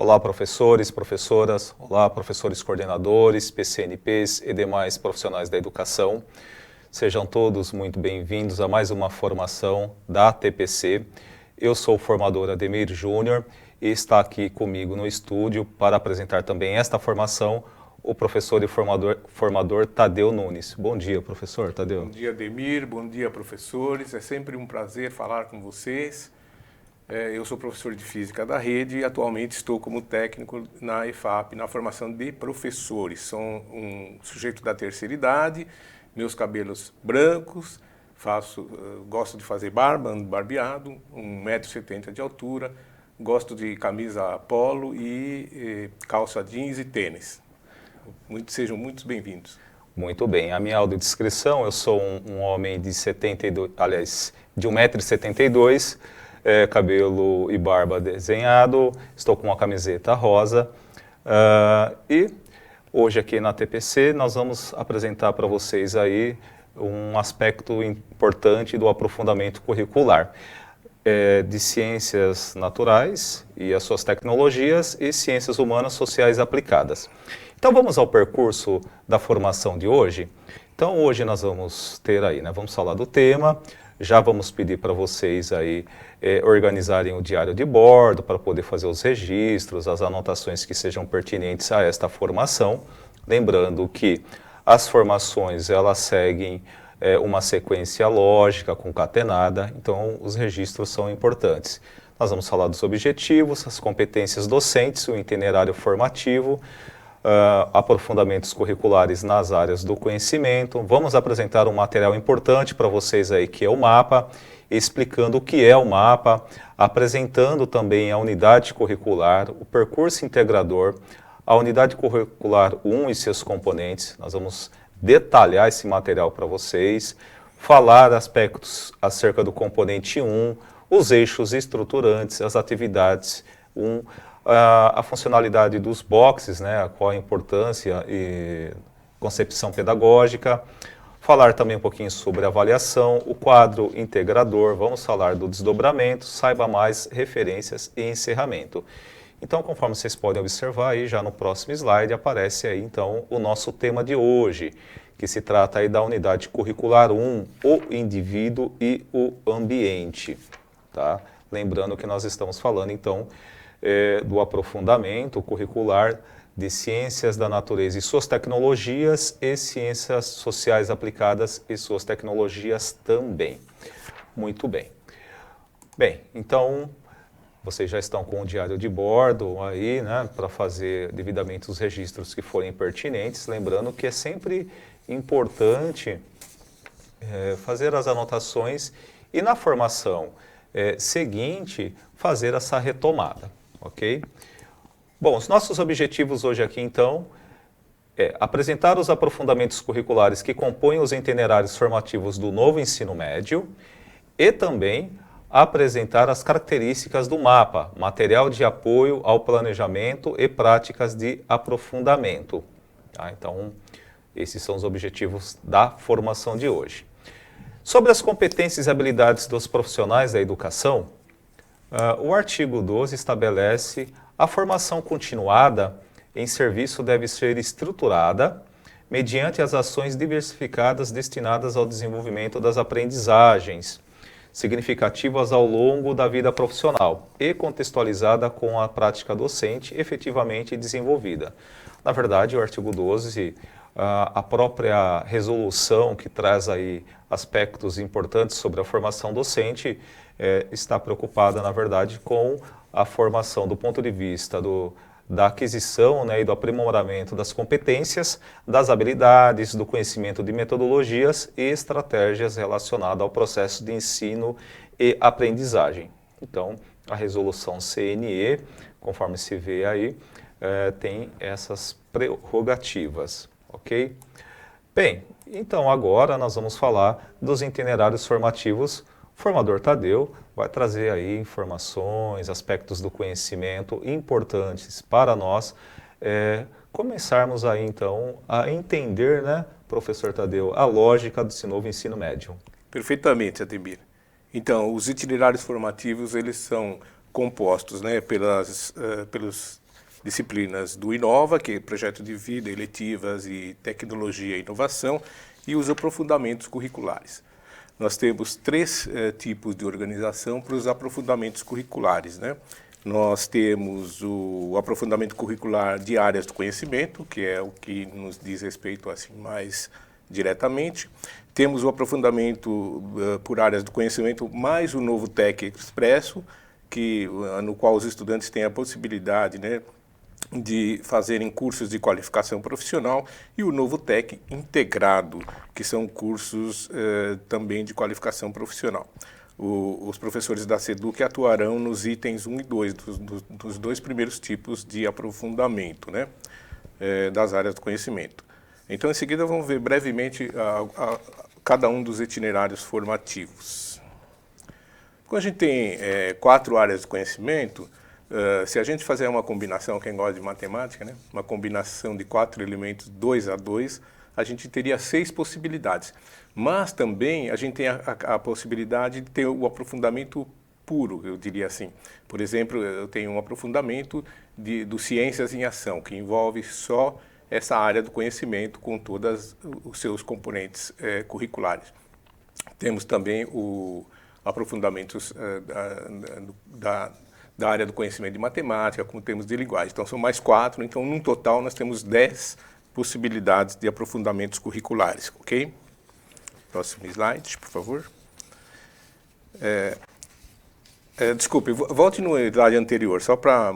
Olá, professores, professoras, olá, professores coordenadores, PCNPs e demais profissionais da educação. Sejam todos muito bem-vindos a mais uma formação da TPC. Eu sou o formador Ademir Júnior e está aqui comigo no estúdio para apresentar também esta formação o professor e formador Tadeu Nunes. Bom dia, professor Tadeu. Bom dia, Ademir. Bom dia, professores. É sempre um prazer falar com vocês. Eu sou professor de Física da Rede e atualmente estou como técnico na EFAP, na formação de professores. Sou um sujeito da terceira idade, meus cabelos brancos, gosto de fazer barba, ando barbeado, 1,70 m de altura, gosto de camisa polo e calça jeans e tênis. Sejam muito bem-vindos. Muito bem. A minha audiodescrição, eu sou um homem de 1,72 m, cabelo e barba desenhado, estou com uma camiseta rosa e hoje aqui na TPC nós vamos apresentar para vocês aí um aspecto importante do aprofundamento curricular de ciências naturais e as suas tecnologias e ciências humanas sociais aplicadas. Então vamos ao percurso da formação de hoje. Então hoje nós vamos ter aí, vamos falar do tema, já vamos pedir para vocês aí organizarem o diário de bordo para poder fazer os registros, as anotações que sejam pertinentes a esta formação. Lembrando que as formações elas seguem uma sequência lógica concatenada, então os registros são importantes. Nós vamos falar dos objetivos, as competências docentes, o itinerário formativo, aprofundamentos curriculares nas áreas do conhecimento. Vamos apresentar um material importante para vocês aí, que é o mapa, explicando o que é o mapa, apresentando também a unidade curricular, o percurso integrador, a unidade curricular 1 e seus componentes. Nós vamos detalhar esse material para vocês, falar aspectos acerca do componente 1, os eixos estruturantes, as atividades 1, a funcionalidade dos boxes, qual a importância e concepção pedagógica, falar também um pouquinho sobre avaliação, o quadro integrador, vamos falar do desdobramento, saiba mais, referências e encerramento. Então, conforme vocês podem observar aí, já no próximo slide aparece aí então o nosso tema de hoje, que se trata aí da unidade curricular 1, o indivíduo e o ambiente, tá? Lembrando que nós estamos falando então do aprofundamento curricular de ciências da natureza e suas tecnologias e ciências sociais aplicadas e suas tecnologias também. Muito bem. Bem, então vocês já estão com o diário de bordo aí, para fazer devidamente os registros que forem pertinentes. Lembrando que é sempre importante fazer as anotações e na formação seguinte fazer essa retomada, ok? Bom, os nossos objetivos hoje aqui então é apresentar os aprofundamentos curriculares que compõem os itinerários formativos do novo ensino médio e também apresentar as características do mapa, material de apoio ao planejamento e práticas de aprofundamento. Tá? Então, esses são os objetivos da formação de hoje. Sobre as competências e habilidades dos profissionais da educação, o artigo 12 estabelece a formação continuada em serviço deve ser estruturada mediante as ações diversificadas destinadas ao desenvolvimento das aprendizagens significativas ao longo da vida profissional e contextualizada com a prática docente efetivamente desenvolvida. Na verdade, o artigo 12, a própria resolução que traz aí aspectos importantes sobre a formação docente, está preocupada, na verdade, com a formação do ponto de vista da aquisição e do aprimoramento das competências, das habilidades, do conhecimento de metodologias e estratégias relacionadas ao processo de ensino e aprendizagem. Então, a resolução CNE, conforme se vê aí, tem essas prerrogativas, ok? Bem, então agora nós vamos falar dos itinerários formativos. O formador Tadeu vai trazer aí informações, aspectos do conhecimento importantes para nós começarmos aí então a entender, professor Tadeu, a lógica desse novo ensino médio. Perfeitamente, Ademir. Então, os itinerários formativos, eles são compostos pelos disciplinas do Inova, que é projeto de vida, eletivas e tecnologia e inovação, e os aprofundamentos curriculares. Nós temos três tipos de organização para os aprofundamentos curriculares, né? Nós temos o aprofundamento curricular de áreas do conhecimento, que é o que nos diz respeito assim mais diretamente. Temos o aprofundamento por áreas do conhecimento mais o Novo Tec Expresso, no qual os estudantes têm a possibilidade, né, de fazerem cursos de qualificação profissional, e o Novo Tec Integrado, que são cursos também de qualificação profissional. Os professores da SEDUC atuarão nos itens 1 e 2, dos dois primeiros tipos de aprofundamento, né, das áreas do conhecimento. Então, em seguida, vamos ver brevemente cada um dos itinerários formativos. Quando a gente tem 4 áreas de conhecimento, se a gente fazer uma combinação, quem gosta de matemática, né, uma combinação de 4 elementos 2 a 2, a gente teria 6 possibilidades. Mas também a gente tem a possibilidade de ter o aprofundamento puro, eu diria assim. Por exemplo, eu tenho um aprofundamento do Ciências em Ação, que envolve só essa área do conhecimento com todos os seus componentes curriculares. Temos também aprofundamentos da área do conhecimento de matemática, como temos de linguagem. Então, são mais 4, então, num total, nós temos 10 possibilidades de aprofundamentos curriculares, ok? Próximo slide, por favor. Desculpe, volte no slide anterior, só para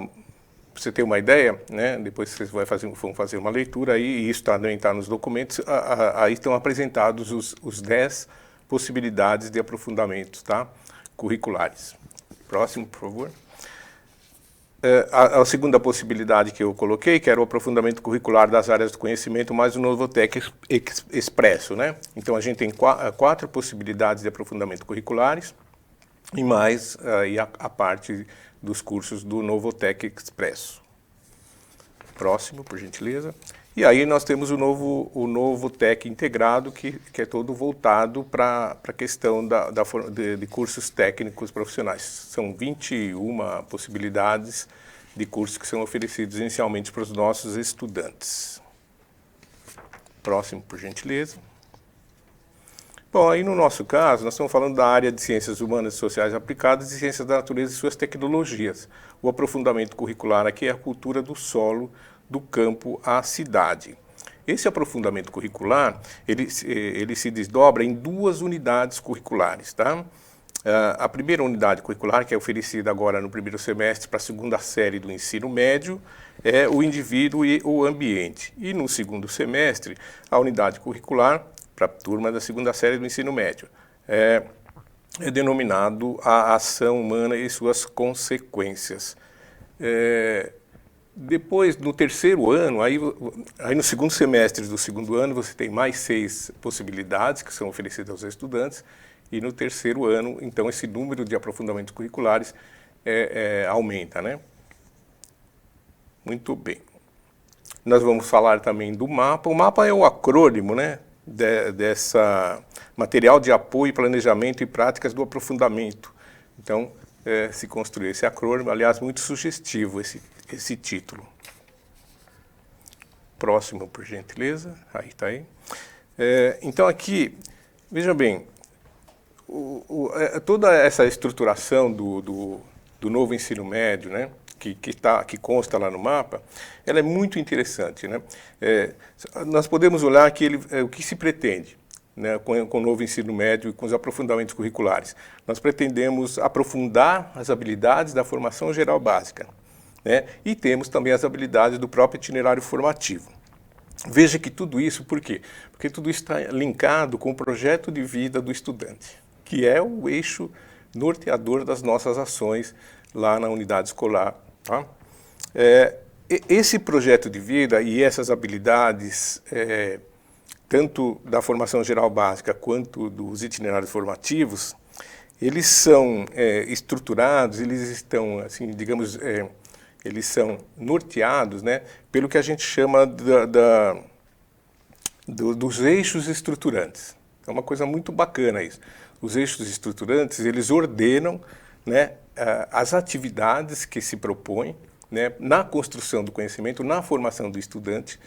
você ter uma ideia, né? Depois vocês vão fazer uma leitura aí, e isso também está nos documentos, aí estão apresentados os 10 possibilidades de aprofundamentos, tá? Curriculares. Próximo, por favor. A segunda possibilidade que eu coloquei, que era o aprofundamento curricular das áreas do conhecimento, mais o Novo Tec Expresso, né? Então, a gente tem 4 possibilidades de aprofundamento curriculares e mais a parte dos cursos do Novo Tec Expresso. Próximo, por gentileza. E aí nós temos o novo Tec Integrado, que é todo voltado para a questão de cursos técnicos profissionais. São 21 possibilidades de cursos que são oferecidos inicialmente para os nossos estudantes. Próximo, por gentileza. Bom, aí no nosso caso, nós estamos falando da área de Ciências Humanas e Sociais Aplicadas e Ciências da Natureza e suas tecnologias. O aprofundamento curricular aqui é a cultura do solo, do campo à cidade. Esse aprofundamento curricular, ele se desdobra em 2 unidades curriculares, tá? A primeira unidade curricular, que é oferecida agora no primeiro semestre para a 2ª série do ensino médio, é o indivíduo e o ambiente. E no segundo semestre, a unidade curricular para a turma da 2ª série do ensino médio é denominado a ação humana e suas consequências. Depois, no terceiro ano, aí no segundo semestre do segundo ano, você tem mais 6 possibilidades que são oferecidas aos estudantes, e no terceiro ano, então, esse número de aprofundamentos curriculares aumenta, né? Muito bem. Nós vamos falar também do MAPA. O MAPA é o acrônimo, né, dessa Material de Apoio, Planejamento e Práticas do Aprofundamento. Então, se construiu esse acrônimo, aliás, muito sugestivo esse título. Próximo, por gentileza. Aí está aí. Então, aqui, veja bem, toda essa estruturação do novo ensino médio, né, que consta lá no MAPA, ela é muito interessante, né? Nós podemos olhar aqui o que se pretende, né, com o novo ensino médio e com os aprofundamentos curriculares. Nós pretendemos aprofundar as habilidades da formação geral básica, né, e temos também as habilidades do próprio itinerário formativo. Veja que tudo isso, por quê? Porque tudo isso está linkado com o projeto de vida do estudante, que é o eixo norteador das nossas ações lá na unidade escolar. Tá? Esse projeto de vida e essas habilidades, tanto da formação geral básica quanto dos itinerários formativos, eles são estruturados, eles estão, assim, digamos, eles são norteados, né, pelo que a gente chama dos eixos estruturantes. É uma coisa muito bacana isso. Os eixos estruturantes, eles ordenam, né, as atividades que se propõem, né, na construção do conhecimento, na formação do estudante,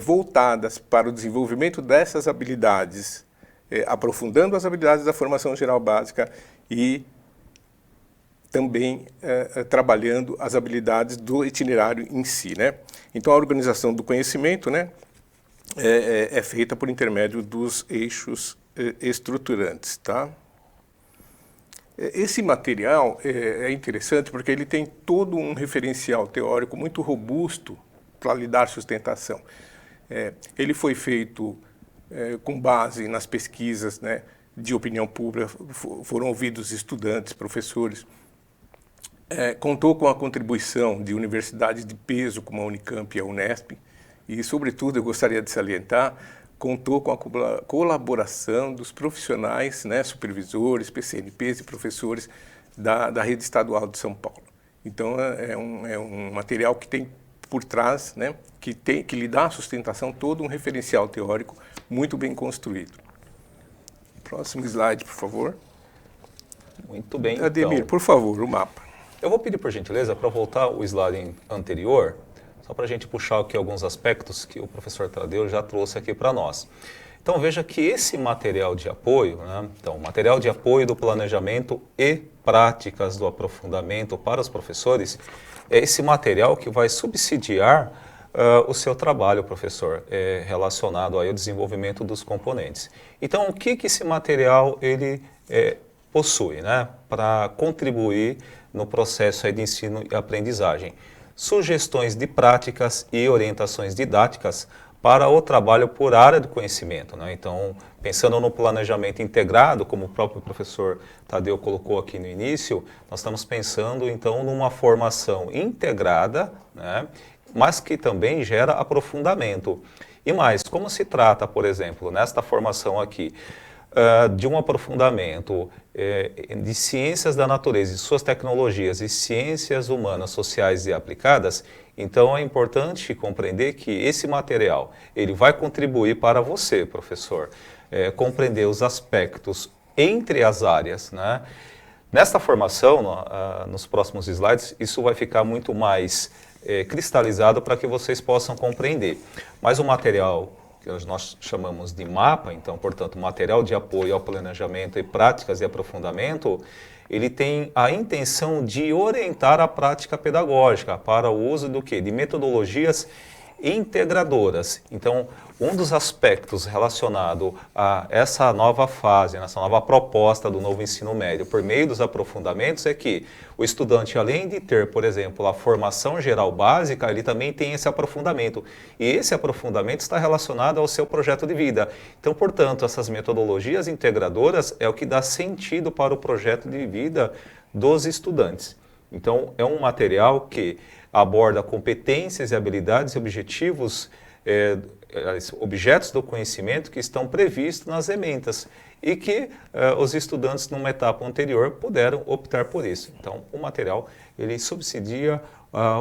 voltadas para o desenvolvimento dessas habilidades, aprofundando as habilidades da formação geral básica e também trabalhando as habilidades do itinerário em si, né? Então, a organização do conhecimento, né, é feita por intermédio dos eixos estruturantes, tá? Esse material é interessante porque ele tem todo um referencial teórico muito robusto para lhe dar sustentação. Ele foi feito com base nas pesquisas, né, de opinião pública, foram ouvidos estudantes, professores, contou com a contribuição de universidades de peso como a Unicamp e a Unesp e, sobretudo, eu gostaria de salientar, contou com a colaboração dos profissionais, né, supervisores, PCNPs e professores da rede estadual de São Paulo. Então, é um material que tem por trás, né, que lhe dá a sustentação, todo um referencial teórico muito bem construído. Próximo slide, por favor. Muito bem, Ademir, então, por favor, o mapa. eu vou pedir, por gentileza, para voltar o slide anterior, só para a gente puxar aqui alguns aspectos que o professor Tadeu já trouxe aqui para nós. Então, veja que esse material de apoio, né, então, material de apoio do planejamento e práticas do aprofundamento para os professores, é esse material que vai subsidiar o seu trabalho, professor, relacionado aí ao desenvolvimento dos componentes. Então, o que esse material ele possui, né, para contribuir no processo aí de ensino e aprendizagem? Sugestões de práticas e orientações didáticas para o trabalho por área do conhecimento, né? Então, pensando no planejamento integrado, como o próprio professor Tadeu colocou aqui no início, nós estamos pensando, então, numa formação integrada, né, mas que também gera aprofundamento. E mais, como se trata, por exemplo, nesta formação aqui, de um aprofundamento de ciências da natureza e suas tecnologias e ciências humanas, sociais e aplicadas, então é importante compreender que esse material ele vai contribuir para você, professor, compreender os aspectos entre as áreas, né? Nesta formação, nos próximos slides, isso vai ficar muito mais cristalizado para que vocês possam compreender. Mas o material que nós chamamos de mapa, então, portanto, material de apoio ao planejamento e práticas de aprofundamento, ele tem a intenção de orientar a prática pedagógica para o uso do quê? De metodologias integradoras. Então, um dos aspectos relacionado a essa nova fase, essa nova proposta do novo ensino médio, por meio dos aprofundamentos, é que o estudante, além de ter, por exemplo, a formação geral básica, ele também tem esse aprofundamento. E esse aprofundamento está relacionado ao seu projeto de vida. Então, portanto, essas metodologias integradoras é o que dá sentido para o projeto de vida dos estudantes. Então, é um material que aborda competências e habilidades e objetivos, objetos do conhecimento que estão previstos nas ementas e que os estudantes, numa etapa anterior, puderam optar por isso. Então, o material ele subsidia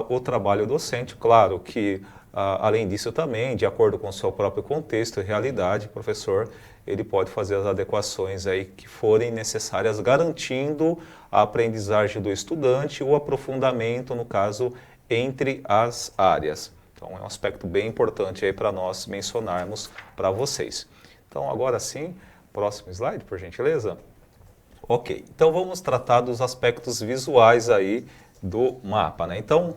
o trabalho docente. Claro que, além disso também, de acordo com o seu próprio contexto e realidade, o professor ele pode fazer as adequações aí que forem necessárias, garantindo a aprendizagem do estudante, o aprofundamento, no caso, entre as áreas. Então, é um aspecto bem importante aí para nós mencionarmos para vocês. Então, agora sim, próximo slide, por gentileza. Ok, então vamos tratar dos aspectos visuais aí do mapa, né? Então,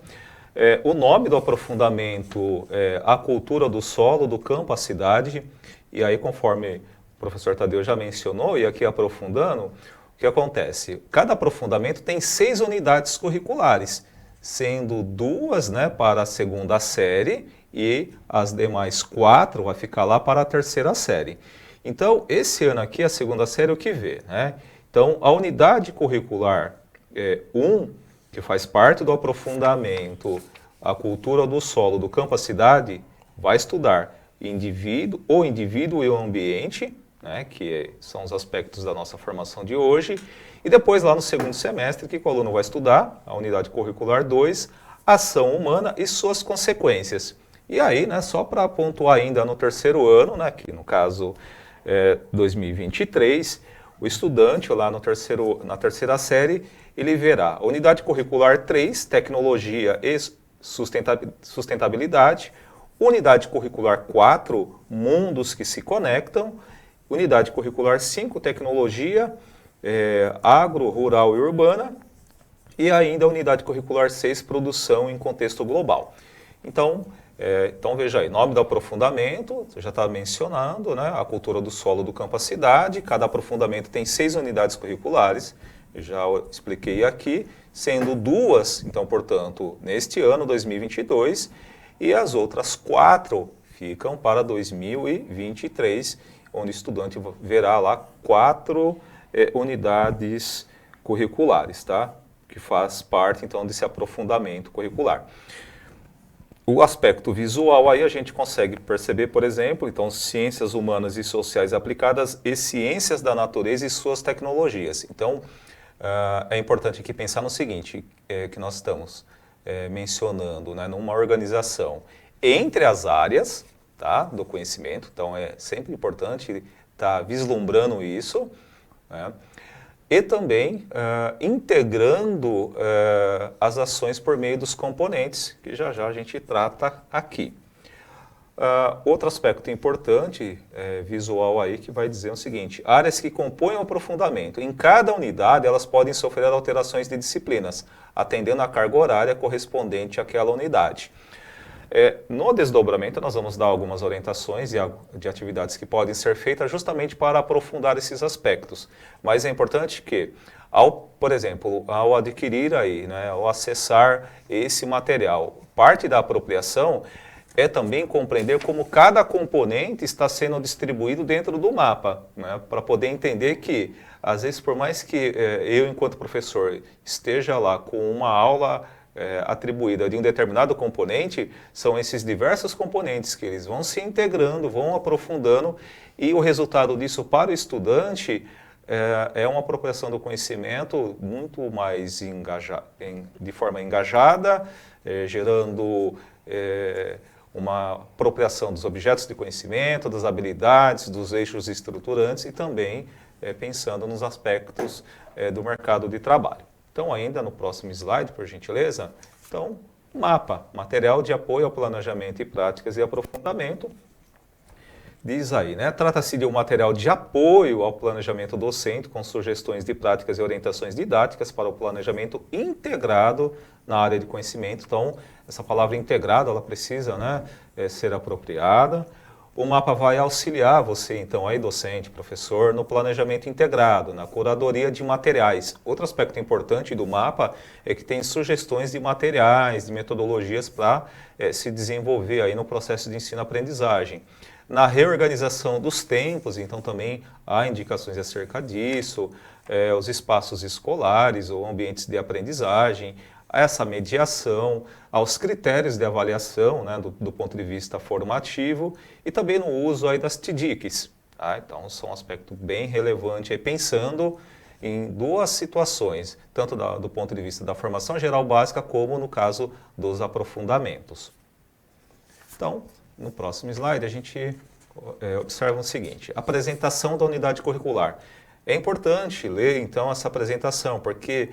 o nome do aprofundamento é a cultura do solo, do campo à cidade, e aí conforme o professor Tadeu já mencionou, e aqui aprofundando, o que acontece? Cada aprofundamento tem 6 unidades curriculares, sendo 2, né, para a segunda série e as demais 4 vai ficar lá para a terceira série. Então, esse ano aqui, a segunda série, o que vê, né? Então, a unidade curricular 1, que faz parte do aprofundamento, a cultura do solo, do campo à cidade, vai estudar o indivíduo e o ambiente, né, que são os aspectos da nossa formação de hoje, e depois lá no segundo semestre, que o aluno vai estudar, a unidade curricular 2, ação humana e suas consequências. E aí, né, só para pontuar ainda no terceiro ano, né, que no caso 2023, O estudante lá no na terceira série, ele verá unidade curricular 3, tecnologia e sustentabilidade, unidade curricular 4, mundos que se conectam, unidade curricular 5, tecnologia, agro, rural e urbana, e ainda a unidade curricular 6, produção em contexto global. Então veja aí, nome do aprofundamento, você já está mencionando, né, a cultura do solo do campo à cidade, cada aprofundamento tem 6 unidades curriculares, eu já expliquei aqui, sendo 2, então, portanto, neste ano, 2022, e as outras 4 ficam para 2023, onde o estudante verá lá 4 unidades curriculares, tá? Que faz parte, então, desse aprofundamento curricular. O aspecto visual aí a gente consegue perceber, por exemplo, então, ciências humanas e sociais aplicadas e ciências da natureza e suas tecnologias. Então, é importante aqui pensar no seguinte, que nós estamos mencionando, né, numa organização entre as áreas, tá, do conhecimento, então é sempre importante estar vislumbrando isso, né, e também integrando as ações por meio dos componentes, que já já a gente trata aqui. Outro aspecto importante visual aí que vai dizer o seguinte, áreas que compõem o aprofundamento. Em cada unidade elas podem sofrer alterações de disciplinas, atendendo à carga horária correspondente àquela unidade. No desdobramento nós vamos dar algumas orientações de atividades que podem ser feitas justamente para aprofundar esses aspectos. Mas é importante que, por exemplo, ao adquirir aí, né, ao acessar esse material, parte da apropriação é também compreender como cada componente está sendo distribuído dentro do mapa, né, para poder entender que, às vezes, por mais que eu, enquanto professor, esteja lá com uma aula atribuída de um determinado componente, são esses diversos componentes que eles vão se integrando, vão aprofundando, e o resultado disso para o estudante é uma apropriação do conhecimento muito mais de forma engajada, gerando uma apropriação dos objetos de conhecimento, das habilidades, dos eixos estruturantes e também pensando nos aspectos do mercado de trabalho. Então, ainda no próximo slide, por gentileza, então, mapa, material de apoio ao planejamento e práticas e aprofundamento. Diz aí, né? Trata-se de um material de apoio ao planejamento docente com sugestões de práticas e orientações didáticas para o planejamento integrado na área de conhecimento. Então, essa palavra integrado, ela precisa, né, ser apropriada. O mapa vai auxiliar você, então, aí, docente, professor, no planejamento integrado, na curadoria de materiais. Outro aspecto importante do mapa é que tem sugestões de materiais, de metodologias para se desenvolver aí no processo de ensino-aprendizagem. Na reorganização dos tempos, então, também há indicações acerca disso, os espaços escolares ou ambientes de aprendizagem, essa mediação, aos critérios de avaliação, né, do ponto de vista formativo e também no uso aí das TDICs. Tá? Então, são um aspecto bem relevante, aí, pensando em duas situações, tanto do ponto de vista da formação geral básica, como no caso dos aprofundamentos. Então, no próximo slide, a gente observa o seguinte, apresentação da unidade curricular. É importante ler, então, essa apresentação, porque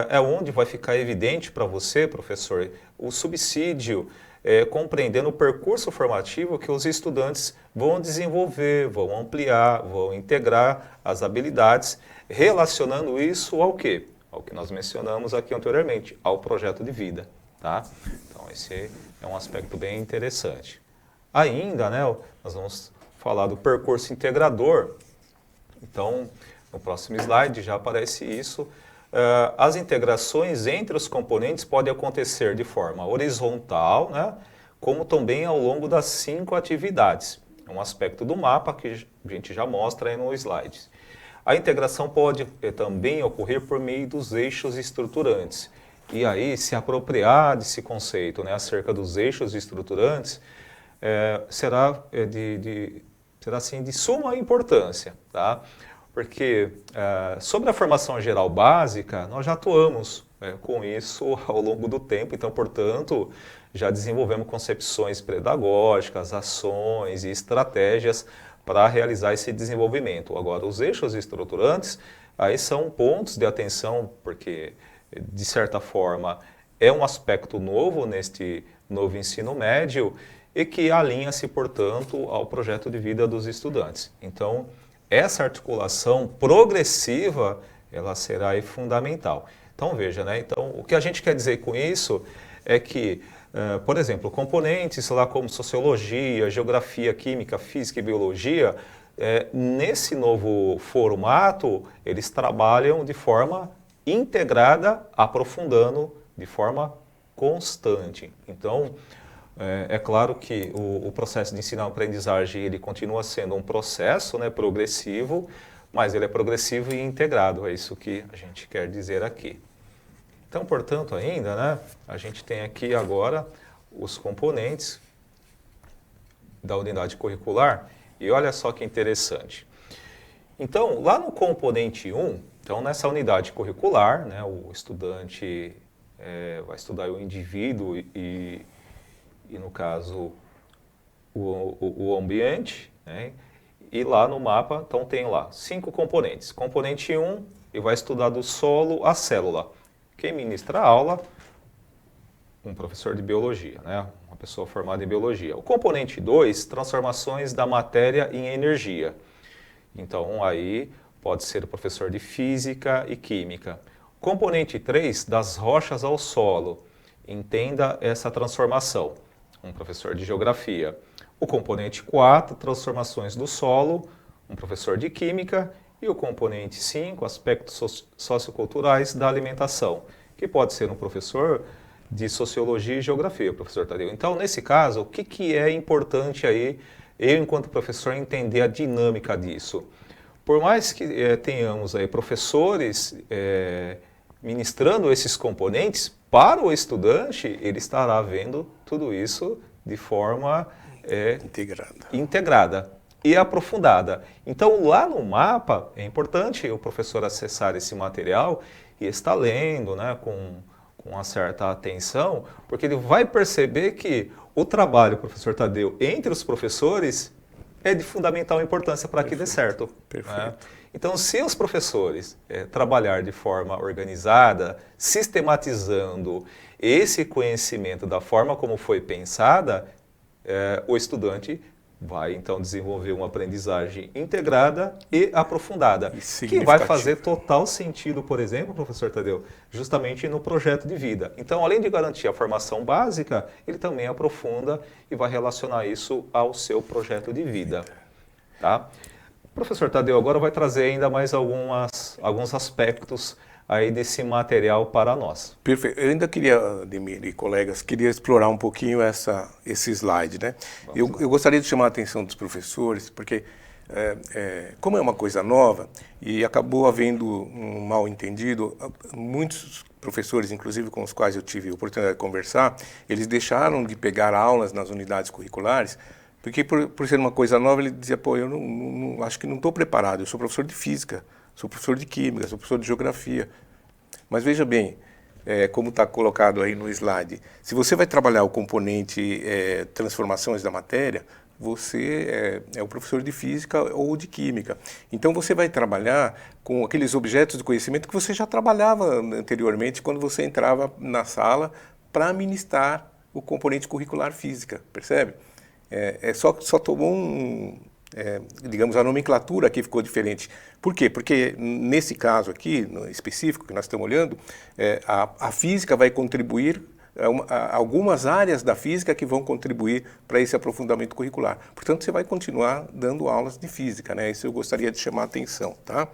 é onde vai ficar evidente para você, professor, o subsídio, compreendendo o percurso formativo que os estudantes vão desenvolver, vão ampliar, vão integrar as habilidades, relacionando isso ao quê? Ao que nós mencionamos aqui anteriormente, ao projeto de vida. Tá? Então, esse é um aspecto bem interessante. Ainda, né, nós vamos falar do percurso integrador. Então, no próximo slide já aparece isso. As integrações entre os componentes podem acontecer de forma horizontal, né, como também ao longo das 5 atividades. É um aspecto do mapa que a gente já mostra aí no slide. A integração pode também ocorrer por meio dos eixos estruturantes. E aí, se apropriar desse conceito, né, acerca dos eixos estruturantes, será assim, de suma importância, tá? Porque sobre a formação geral básica, nós já atuamos com isso ao longo do tempo, então, portanto, já desenvolvemos concepções pedagógicas, ações e estratégias para realizar esse desenvolvimento. Agora, os eixos estruturantes, aí são pontos de atenção, porque, de certa forma, é um aspecto novo neste novo ensino médio e que alinha-se, portanto, ao projeto de vida dos estudantes. Então, essa articulação progressiva, ela será aí fundamental. Então, veja, né? Então, o que a gente quer dizer com isso é que, por exemplo, componentes lá como sociologia, geografia, química, física e biologia, nesse novo formato, eles trabalham de forma integrada, aprofundando de forma constante. Então, é claro que o processo de ensino-aprendizagem ele continua sendo um processo, né, progressivo, mas ele é progressivo e integrado, é isso que a gente quer dizer aqui. Então, portanto, ainda, né, a gente tem aqui agora os componentes da unidade curricular e olha só que interessante. Então, lá no componente 1, então nessa unidade curricular, né, o estudante vai estudar o indivíduo e no caso, o ambiente, né? E lá no mapa, então tem lá 5 componentes. Componente 1, ele vai estudar do solo à célula. Quem ministra a aula? Um professor de biologia, né? Uma pessoa formada em biologia. O componente 2, transformações da matéria em energia. Então, aí pode ser o professor de física e química. Componente 3, das rochas ao solo. Entenda essa transformação. Um professor de geografia. O componente 4, transformações do solo, um professor de química. E o componente 5, aspectos socioculturais da alimentação, que pode ser um professor de sociologia e geografia, professor Tadeu. Então, nesse caso, o que é importante aí, eu enquanto professor, entender a dinâmica disso? Por mais que tenhamos aí professores ministrando esses componentes, para o estudante, ele estará vendo tudo isso de forma integrada e aprofundada. Então, lá no mapa, é importante o professor acessar esse material e estar lendo, né, com uma certa atenção, porque ele vai perceber que o trabalho, professor Tadeu, entre os professores é de fundamental importância para que dê certo. Perfeito. Né? Então, se os professores trabalhar de forma organizada, sistematizando esse conhecimento da forma como foi pensada, o estudante vai, então, desenvolver uma aprendizagem integrada e aprofundada, que vai fazer total sentido, por exemplo, professor Tadeu, justamente no projeto de vida. Então, além de garantir a formação básica, ele também aprofunda e vai relacionar isso ao seu projeto de vida. Tá? O professor Tadeu agora vai trazer ainda mais alguns aspectos aí desse material para nós. Perfeito. Eu ainda queria, Ademir e colegas, queria explorar um pouquinho esse slide, né? Eu gostaria de chamar a atenção dos professores, porque como é uma coisa nova e acabou havendo um mal-entendido, muitos professores, inclusive com os quais eu tive a oportunidade de conversar, eles deixaram de pegar aulas nas unidades curriculares, porque por ser uma coisa nova, ele dizia, pô, eu acho que não estou preparado, eu sou professor de física, sou professor de química, sou professor de geografia. Mas veja bem, como está colocado aí no slide, se você vai trabalhar o componente transformações da matéria, você é o professor de física ou de química. Então você vai trabalhar com aqueles objetos de conhecimento que você já trabalhava anteriormente quando você entrava na sala para ministrar o componente curricular física, percebe? Só tomou digamos, a nomenclatura aqui ficou diferente. Por quê? Porque nesse caso aqui, no específico que nós estamos olhando, a física vai contribuir, algumas áreas da física que vão contribuir para esse aprofundamento curricular. Portanto, você vai continuar dando aulas de física, né? Isso eu gostaria de chamar a atenção, tá?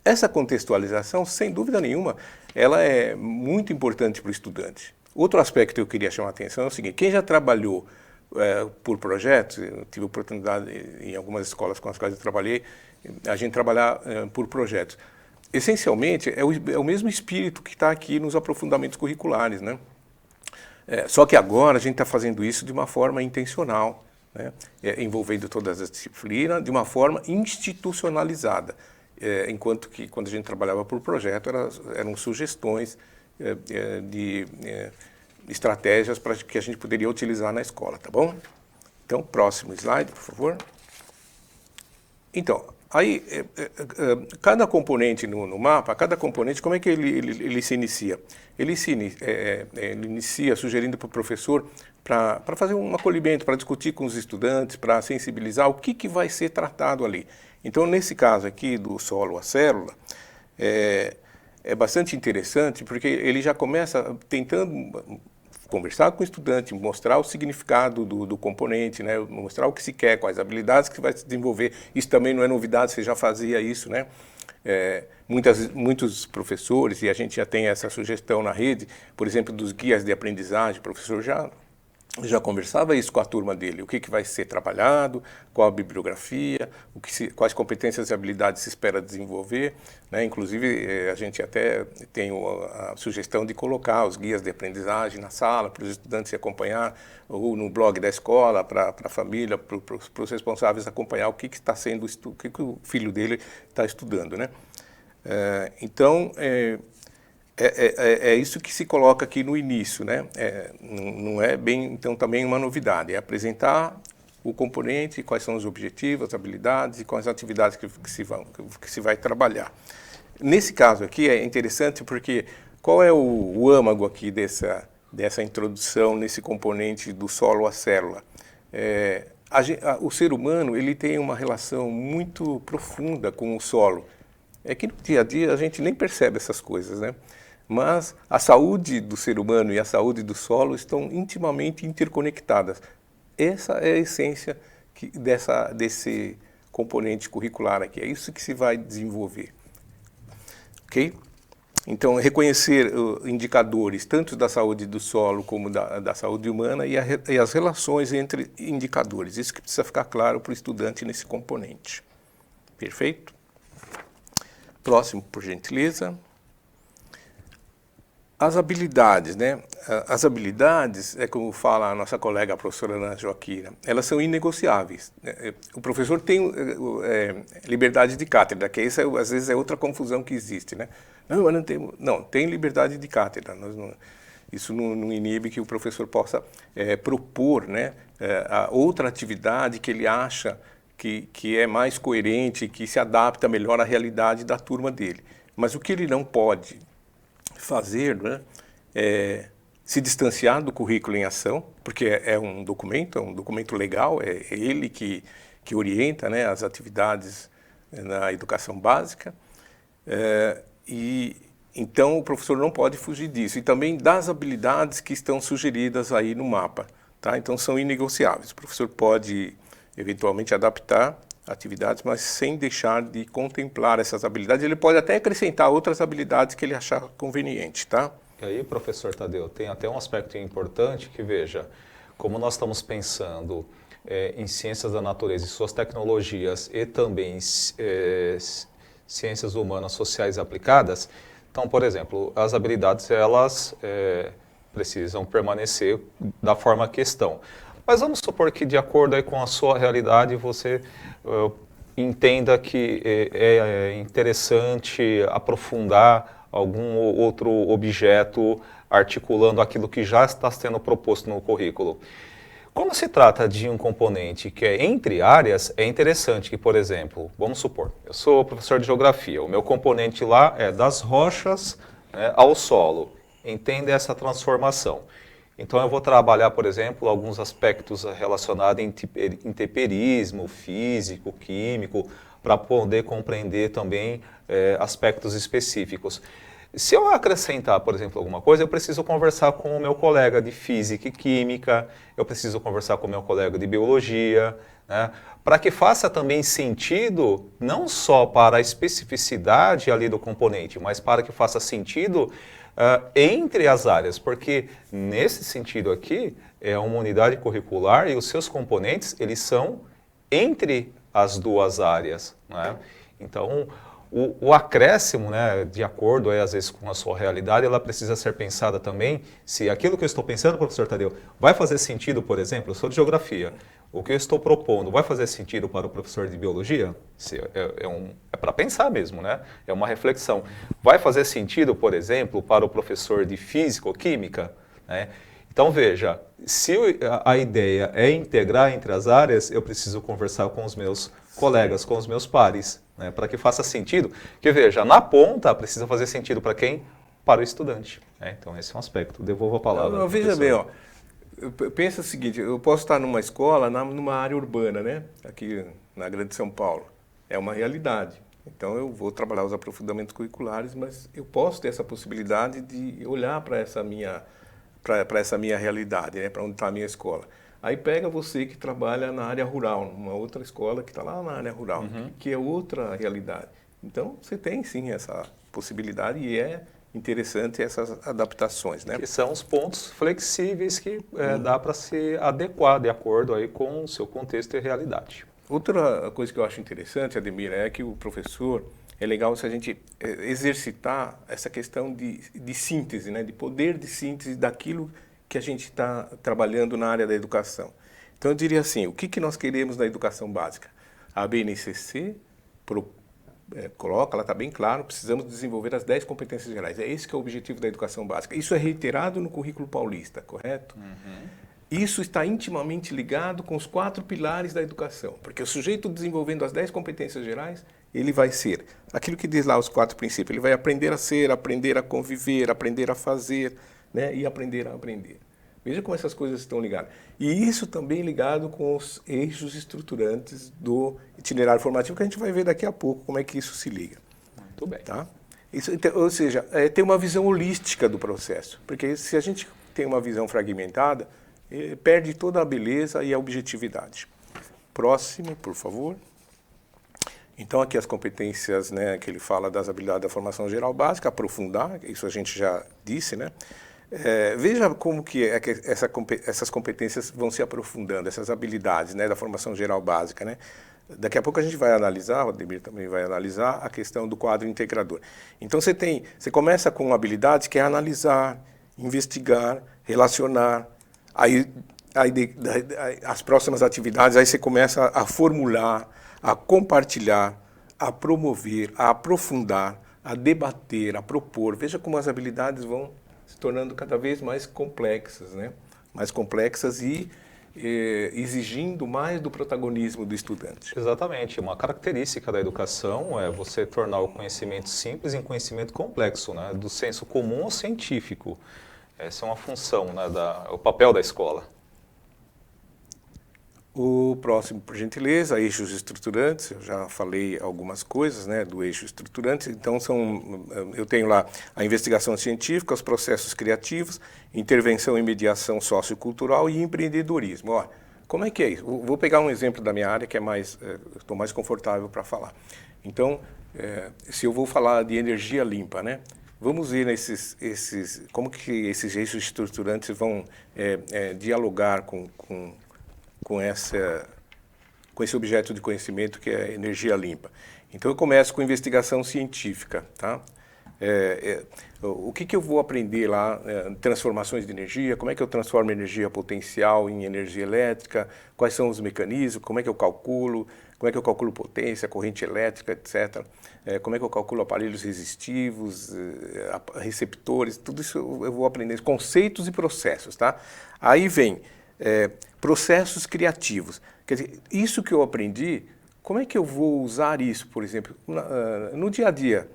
Essa contextualização, sem dúvida nenhuma, ela é muito importante para o estudante. Outro aspecto que eu queria chamar a atenção é o seguinte, quem já trabalhou por projetos, eu tive oportunidade em algumas escolas com as quais eu trabalhei, a gente trabalhar por projetos. Essencialmente, é o mesmo espírito que está aqui nos aprofundamentos curriculares, né? Só que agora a gente está fazendo isso de uma forma intencional, né? Envolvendo todas as disciplinas, de uma forma institucionalizada. Enquanto que quando a gente trabalhava por projeto, eram sugestões de estratégias para que a gente poderia utilizar na escola, tá bom? Então, próximo slide, por favor. Então, aí, cada componente no mapa, cada componente, como é que ele se inicia? Ele inicia sugerindo para o professor para fazer um acolhimento, para discutir com os estudantes, para sensibilizar o que vai ser tratado ali. Então, nesse caso aqui do solo à célula, é bastante interessante porque ele já começa tentando conversar com o estudante, mostrar o significado do componente, né? Mostrar o que se quer, quais habilidades que vai se desenvolver. Isso também não é novidade, você já fazia isso, né? Muitos professores, e a gente já tem essa sugestão na rede, por exemplo, dos guias de aprendizagem, o professor já conversava isso com a turma dele, o que vai ser trabalhado, qual a bibliografia, quais competências e habilidades se espera desenvolver, né? Inclusive, a gente até tem a sugestão de colocar os guias de aprendizagem na sala para os estudantes acompanhar, ou no blog da escola, para a família, para os responsáveis acompanhar o que está sendo, o que o filho dele está estudando, né? Então, é isso que se coloca aqui no início, né? Não é bem, então, também uma novidade. É apresentar o componente, quais são os objetivos, as habilidades e quais as atividades que se vai trabalhar. Nesse caso aqui é interessante porque qual é o âmago aqui dessa introdução nesse componente do solo à célula? O ser humano ele tem uma relação muito profunda com o solo. É que no dia a dia a gente nem percebe essas coisas, né? Mas a saúde do ser humano e a saúde do solo estão intimamente interconectadas. Essa é a essência desse componente curricular aqui. É isso que se vai desenvolver. Ok? Então, reconhecer indicadores tanto da saúde do solo como da saúde humana e as relações entre indicadores. Isso que precisa ficar claro para o estudante nesse componente. Perfeito? Próximo, por gentileza. As habilidades, né? As habilidades, como fala a nossa colega a professora Ana Joaquina, elas são inegociáveis. O professor tem liberdade de cátedra, que isso às vezes é outra confusão que existe, né? Não, tem liberdade de cátedra. Isso não inibe que o professor possa propor, né, outra atividade que ele acha que é mais coerente, que se adapta melhor à realidade da turma dele. Mas o que ele não pode fazer, né, se distanciar do currículo em ação, porque é um documento legal, é ele que orienta, né, as atividades na educação básica, e então o professor não pode fugir disso, e também das habilidades que estão sugeridas aí no mapa, tá? Então são inegociáveis. O professor pode eventualmente adaptar atividades, mas sem deixar de contemplar essas habilidades. Ele pode até acrescentar outras habilidades que ele achar conveniente, tá? E aí, professor Tadeu, tem até um aspecto importante que, veja, como nós estamos pensando em ciências da natureza e suas tecnologias e também ciências humanas sociais aplicadas, então, por exemplo, as habilidades, elas precisam permanecer da forma que estão. Mas vamos supor que, de acordo aí com a sua realidade, você entenda que é interessante aprofundar algum outro objeto articulando aquilo que já está sendo proposto no currículo. Como se trata de um componente que é entre áreas, é interessante que, por exemplo, vamos supor, eu sou professor de geografia, o meu componente lá é das rochas, né, ao solo. Entenda essa transformação. Então, eu vou trabalhar, por exemplo, alguns aspectos relacionados a intemperismo, físico, químico, para poder compreender também aspectos específicos. Se eu acrescentar, por exemplo, alguma coisa, eu preciso conversar com o meu colega de física e química, eu preciso conversar com o meu colega de biologia, né, para que faça também sentido, não só para a especificidade ali do componente, mas para que faça sentido entre as áreas, porque nesse sentido aqui é uma unidade curricular e os seus componentes, eles são entre as duas áreas, né? Então, o acréscimo, né, de acordo aí, às vezes com a sua realidade, ela precisa ser pensada também se aquilo que eu estou pensando, professor Tadeu, vai fazer sentido, por exemplo, eu sou de geografia, o que eu estou propondo vai fazer sentido para o professor de biologia? É para pensar mesmo, né? É uma reflexão. Vai fazer sentido, por exemplo, para o professor de física ou química? Né? Então, veja, se a ideia é integrar entre as áreas, eu preciso conversar com os meus colegas, com os meus pares, né, para que faça sentido. Porque veja, na ponta precisa fazer sentido para quem? Para o estudante. Né? Então esse é um aspecto. Devolvo a palavra. Veja bem, ó, pensa o seguinte, eu posso estar numa escola, numa área urbana, né? Aqui na Grande São Paulo. É uma realidade. Então eu vou trabalhar os aprofundamentos curriculares, mas eu posso ter essa possibilidade de olhar para essa minha realidade, né? Para onde está a minha escola. Aí pega você que trabalha na área rural, numa outra escola que está lá na área rural, que é outra realidade. Então você tem sim essa possibilidade e é interessante essas adaptações, né? Que são os pontos flexíveis que dá para se adequar de acordo aí com o seu contexto e realidade. Outra coisa que eu acho interessante, Ademir, é que o professor, é legal se a gente exercitar essa questão de síntese, né? De poder de síntese daquilo que a gente está trabalhando na área da educação. Então eu diria assim, o que nós queremos na educação básica? A BNCC coloca, ela está bem claro, precisamos desenvolver as 10 competências gerais. É esse que é o objetivo da educação básica. Isso é reiterado no currículo paulista, correto? Isso está intimamente ligado com os 4 pilares da educação, porque o sujeito desenvolvendo as 10 competências gerais, ele vai ser aquilo que diz lá os 4 princípios, ele vai aprender a ser, aprender a conviver, aprender a fazer, né, e aprender a aprender. Veja como essas coisas estão ligadas. E isso também ligado com os eixos estruturantes do itinerário formativo, que a gente vai ver daqui a pouco como é que isso se liga. Muito bem. Tá? Isso, ou seja, tem uma visão holística do processo, porque se a gente tem uma visão fragmentada, perde toda a beleza e a objetividade. Próximo, por favor. Então, aqui as competências, né, que ele fala das habilidades da formação geral básica, aprofundar, isso a gente já disse, né? Veja como que essas competências vão se aprofundando, essas habilidades, né, da formação geral básica, né? Daqui a pouco a gente vai analisar, o Ademir também vai analisar a questão do quadro integrador. Então você começa com habilidades que é analisar, investigar, relacionar, aí as próximas atividades, aí você começa a formular, a compartilhar, a promover, a aprofundar, a debater, a propor. Veja como as habilidades vão se tornando cada vez mais complexas, né? Mais complexas e exigindo mais do protagonismo do estudante. Exatamente. Uma característica da educação é você tornar o conhecimento simples em conhecimento complexo, né? Do senso comum ao científico. Essa é uma função, né? O papel da escola. O próximo, por gentileza, eixos estruturantes. Eu já falei algumas coisas, né, do eixo estruturante. Então, eu tenho lá a investigação científica, os processos criativos, intervenção e mediação sociocultural e empreendedorismo. Ó, como é que é isso? Vou pegar um exemplo da minha área que é estou mais confortável para falar. Então, se eu vou falar de energia limpa, né? Vamos ver como que esses eixos estruturantes vão dialogar com esse objeto de conhecimento que é energia limpa. Então eu começo com investigação científica, tá? O que eu vou aprender lá? Transformações de energia, como é que eu transformo energia potencial em energia elétrica, quais são os mecanismos, como é que eu calculo potência, corrente elétrica, etc. Como é que eu calculo aparelhos resistivos, receptores, tudo isso eu vou aprender, conceitos e processos, tá? Aí vem processos criativos. Quer dizer, isso que eu aprendi, como é que eu vou usar isso, por exemplo, no dia a dia?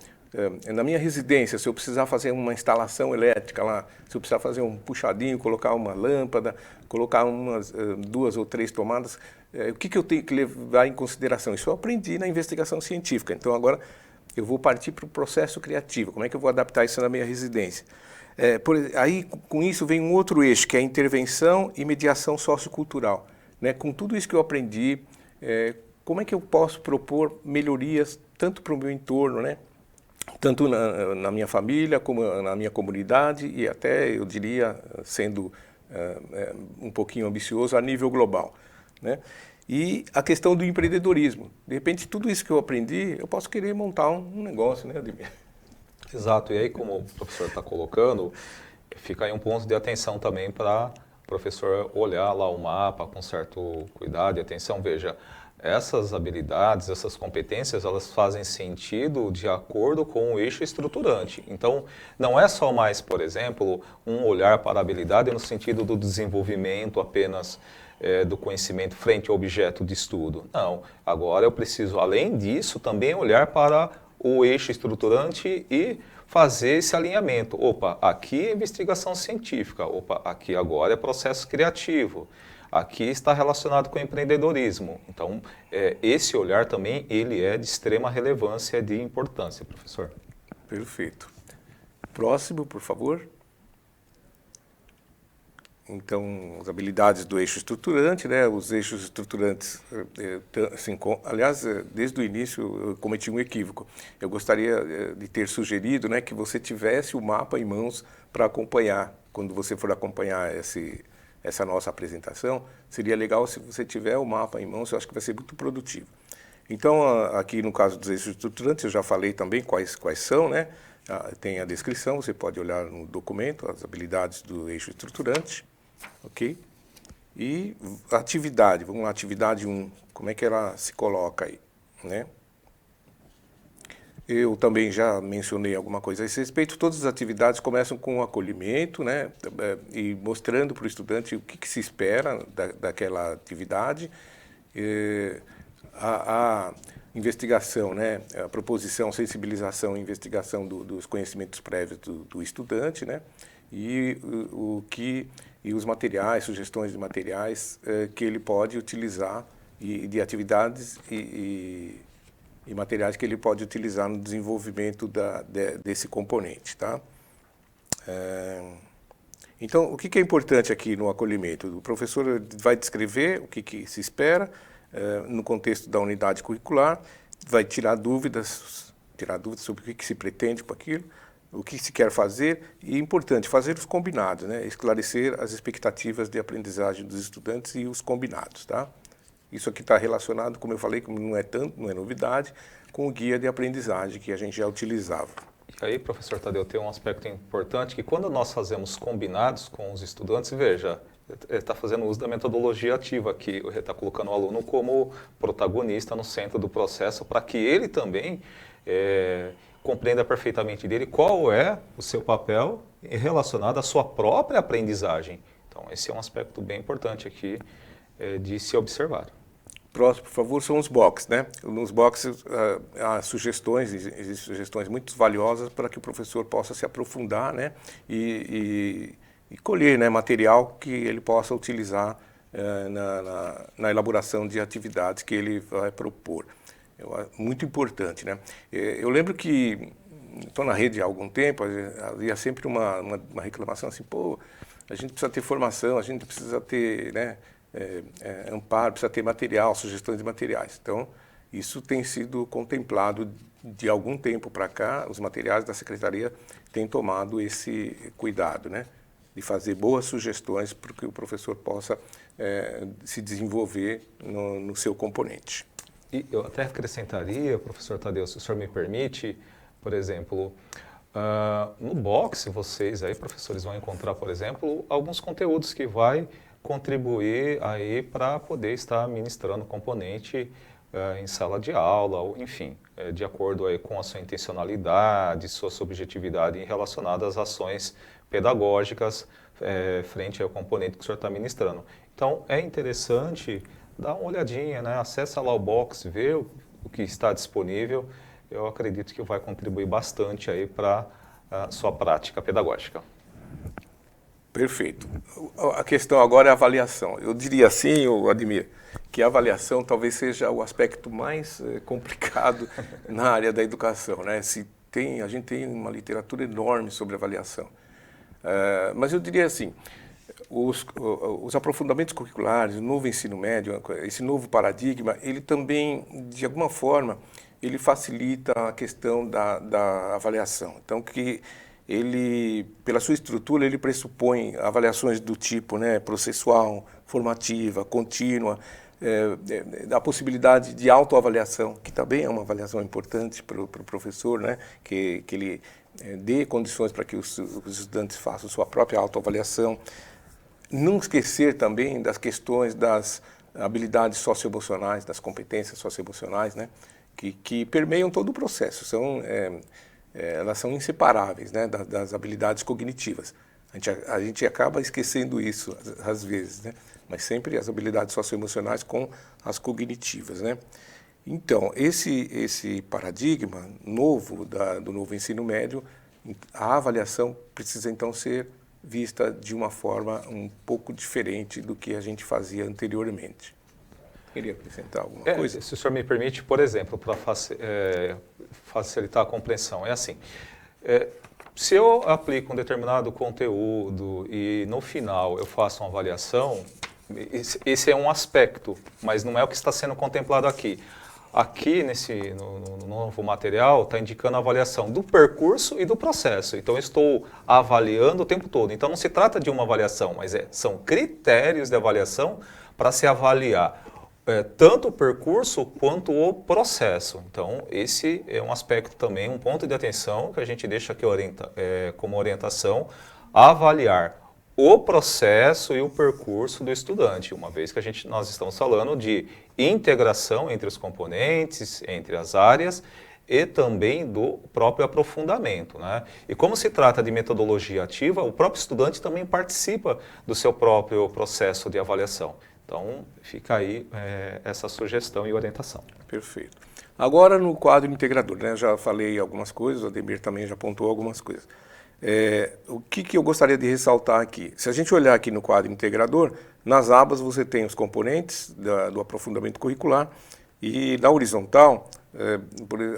Na minha residência, se eu precisar fazer uma instalação elétrica lá, se eu precisar fazer um puxadinho, colocar uma lâmpada, colocar umas 2 ou 3 tomadas, o que eu tenho que levar em consideração? Isso eu aprendi na investigação científica. Então agora eu vou partir para o processo criativo. Como é que eu vou adaptar isso na minha residência? Aí, com isso, vem um outro eixo, que é a intervenção e mediação sociocultural. Né? Com tudo isso que eu aprendi, como é que eu posso propor melhorias tanto para o meu entorno, né? Tanto na minha família, como na minha comunidade e até, eu diria, sendo um pouquinho ambicioso, a nível global. Né? E a questão do empreendedorismo. De repente, tudo isso que eu aprendi, eu posso querer montar um negócio, né, Ademir? Exato, e aí como o professor está colocando, fica aí um ponto de atenção também para o professor olhar lá o mapa com certo cuidado e atenção. Veja, essas habilidades, essas competências, elas fazem sentido de acordo com o eixo estruturante. Então, não é só mais, por exemplo, um olhar para a habilidade no sentido do desenvolvimento apenas do conhecimento frente ao objeto de estudo. Não, agora eu preciso, além disso, também olhar para o eixo estruturante e fazer esse alinhamento. Opa, aqui é investigação científica, opa, aqui agora é processo criativo, aqui está relacionado com empreendedorismo. Então, esse olhar também, ele é de extrema relevância e de importância, professor. Perfeito. Próximo, por favor. Então, as habilidades do eixo estruturante, né? Os eixos estruturantes, assim, aliás, desde o início eu cometi um equívoco. Eu gostaria de ter sugerido, né, que você tivesse o mapa em mãos para acompanhar. Quando você for acompanhar essa nossa apresentação, seria legal se você tiver o mapa em mãos, eu acho que vai ser muito produtivo. Então, aqui no caso dos eixos estruturantes, eu já falei também quais são, né? Tem a descrição, você pode olhar no documento, as habilidades do eixo estruturante. Ok? E a atividade, vamos lá, atividade 1, como é que ela se coloca aí, né? Eu também já mencionei alguma coisa a esse respeito. Todas as atividades começam com o acolhimento, né? E mostrando para o estudante o que se espera daquela atividade. A investigação, né? A proposição, sensibilização e investigação dos conhecimentos prévios do estudante, né? E os materiais, sugestões de materiais que ele pode utilizar, e de atividades e materiais que ele pode utilizar no desenvolvimento desse componente, tá? Então, o que é importante aqui no acolhimento? O professor vai descrever o que se espera no contexto da unidade curricular, vai tirar dúvidas sobre o que se pretende com aquilo, o que se quer fazer, e é importante fazer os combinados, né? Esclarecer as expectativas de aprendizagem dos estudantes e os combinados, tá? Isso aqui está relacionado, como eu falei, como não é novidade, com o guia de aprendizagem que a gente já utilizava. E aí, professor Tadeu, tem um aspecto importante que quando nós fazemos combinados com os estudantes, veja, ele está fazendo uso da metodologia ativa aqui, ele está colocando o aluno como protagonista no centro do processo para que ele também compreenda perfeitamente dele qual é o seu papel relacionado à sua própria aprendizagem. Então, esse é um aspecto bem importante aqui de se observar. Próximo, por favor, são os boxes, né? Nos boxes há existem sugestões muito valiosas para que o professor possa se aprofundar, né? E colher, né, material que ele possa utilizar na elaboração de atividades que ele vai propor. Muito importante, né? Eu lembro que estou na rede há algum tempo, havia sempre uma reclamação assim, pô, a gente precisa ter formação, a gente precisa ter, né, amparo, precisa ter material, sugestões de materiais. Então, isso tem sido contemplado de algum tempo para cá, os materiais da Secretaria têm tomado esse cuidado, né, de fazer boas sugestões para que o professor possa se desenvolver no seu componente. E eu até acrescentaria, professor Tadeu, se o senhor me permite, por exemplo, no box vocês aí, professores, vão encontrar, por exemplo, alguns conteúdos que vai contribuir aí para poder estar ministrando componente em sala de aula, ou enfim, de acordo aí com a sua intencionalidade, sua subjetividade relacionada às ações pedagógicas frente ao componente que o senhor está ministrando. Então, é interessante dar uma olhadinha, né? Acessa lá o box, vê o que está disponível. Eu acredito que vai contribuir bastante aí para a sua prática pedagógica. Perfeito. A questão agora é a avaliação. Eu diria assim, Ademir, que a avaliação talvez seja o aspecto mais complicado na área da educação, né? A gente tem uma literatura enorme sobre avaliação. Mas eu diria assim, os aprofundamentos curriculares, o novo ensino médio, esse novo paradigma, ele também, de alguma forma, ele facilita a questão da avaliação. Então, que ele, pela sua estrutura, ele pressupõe avaliações do tipo, né, processual, formativa, contínua, a possibilidade de autoavaliação, que também é uma avaliação importante para o professor, né, que ele dê condições para que os estudantes façam sua própria autoavaliação. Não esquecer também das questões das habilidades socioemocionais, das competências socioemocionais, né, que permeiam todo o processo, elas são inseparáveis, né, das habilidades cognitivas. A gente acaba esquecendo isso às vezes, né? Mas sempre as habilidades socioemocionais com as cognitivas, né? Então, esse paradigma novo do novo ensino médio, a avaliação precisa então ser vista de uma forma um pouco diferente do que a gente fazia anteriormente. Queria acrescentar alguma coisa? Se o senhor me permite, por exemplo, para facilitar a compreensão, é assim, se eu aplico um determinado conteúdo e no final eu faço uma avaliação, esse é um aspecto, mas não é o que está sendo contemplado aqui. Aqui, no novo material, está indicando a avaliação do percurso e do processo. Então, eu estou avaliando o tempo todo. Então, não se trata de uma avaliação, mas são critérios de avaliação para se avaliar tanto o percurso quanto o processo. Então, esse é um aspecto também, um ponto de atenção que a gente deixa aqui como orientação, avaliar o processo e o percurso do estudante, uma vez que nós estamos falando de integração entre os componentes, entre as áreas e também do próprio aprofundamento, né? E como se trata de metodologia ativa, o próprio estudante também participa do seu próprio processo de avaliação. Então, fica aí essa sugestão e orientação. Perfeito. Agora, no quadro integrador, né? Eu já falei algumas coisas, o Ademir também já apontou algumas coisas. O que eu gostaria de ressaltar aqui? Se a gente olhar aqui no quadro integrador, nas abas você tem os componentes do aprofundamento curricular e na horizontal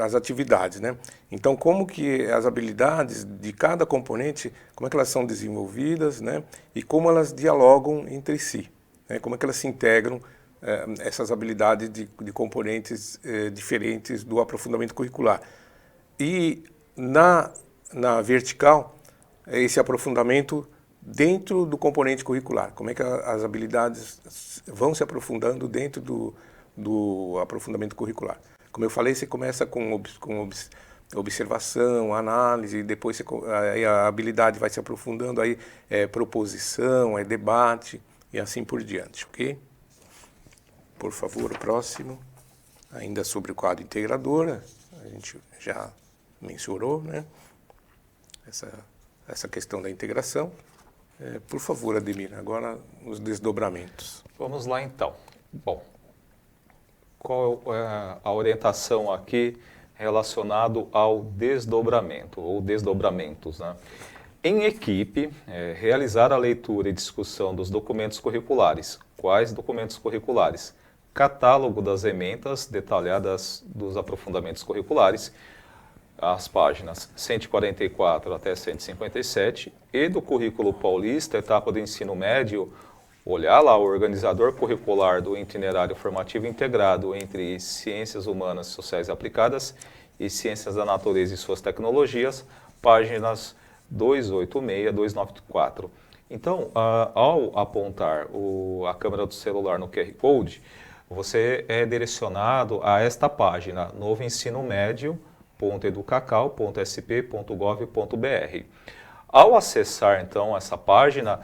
as atividades, né? Então, como que as habilidades de cada componente, como é que elas são desenvolvidas, né? E como elas dialogam entre si, né? Como é que elas se integram, essas habilidades de componentes diferentes do aprofundamento curricular. E na vertical, esse aprofundamento dentro do componente curricular. Como é que as habilidades vão se aprofundando dentro do aprofundamento curricular. Como eu falei, você começa com observação, análise, depois aí a habilidade vai se aprofundando, aí é proposição, é debate e assim por diante, ok? Por favor, o próximo. Ainda sobre o quadro integrador, a gente já mencionou, né? Essa questão da integração. Por favor, Ademir, agora os desdobramentos. Vamos lá, então. Bom, qual é a orientação aqui relacionado ao desdobramento, ou desdobramentos, né? Em equipe, realizar a leitura e discussão dos documentos curriculares. Quais documentos curriculares? Catálogo das emendas detalhadas dos aprofundamentos curriculares, as páginas 144 até 157, e do currículo paulista, etapa do ensino médio, olhar lá o organizador curricular do itinerário formativo integrado entre ciências humanas, sociais aplicadas e ciências da natureza e suas tecnologias, páginas 286 a 294. Então, ao apontar a câmera do celular no QR Code, você é direcionado a esta página, Novo Ensino Médio, .educacau.sp.gov.br. Ao acessar, então, essa página,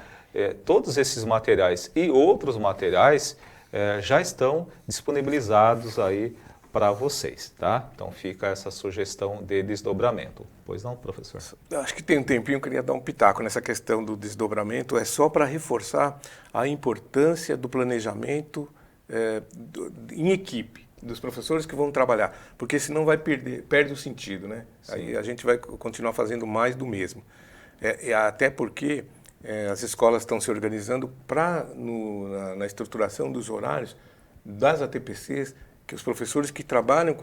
todos esses materiais e outros materiais já estão disponibilizados aí para vocês, tá? Então, fica essa sugestão de desdobramento. Pois não, professor? Acho que tem um tempinho, eu queria dar um pitaco nessa questão do desdobramento, é só para reforçar a importância do planejamento em equipe, dos professores que vão trabalhar, porque senão perde o sentido, né? Sim. Aí a gente vai continuar fazendo mais do mesmo. Até porque as escolas estão se organizando na estruturação dos horários das ATPCs, que os professores que trabalham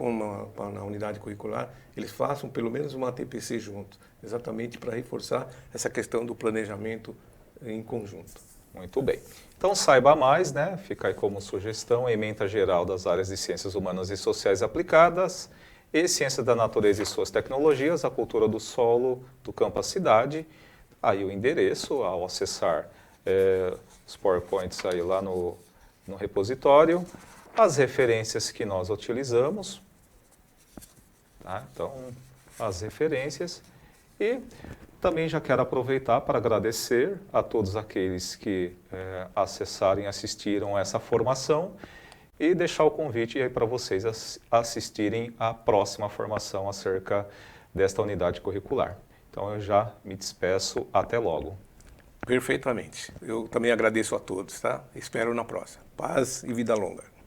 na unidade curricular, eles façam pelo menos uma ATPC juntos, exatamente para reforçar essa questão do planejamento em conjunto. Muito bem. Então, saiba mais, né? Fica aí como sugestão, ementa geral das áreas de ciências humanas e sociais aplicadas e ciência da natureza e suas tecnologias, a cultura do solo, do campo à cidade. Aí o endereço, ao acessar os PowerPoints aí lá no repositório, as referências que nós utilizamos, tá? Então, as referências e também já quero aproveitar para agradecer a todos aqueles que acessaram e assistiram essa formação e deixar o convite aí para vocês assistirem à próxima formação acerca desta unidade curricular. Então eu já me despeço, até logo. Perfeitamente. Eu também agradeço a todos, tá? Espero na próxima. Paz e vida longa.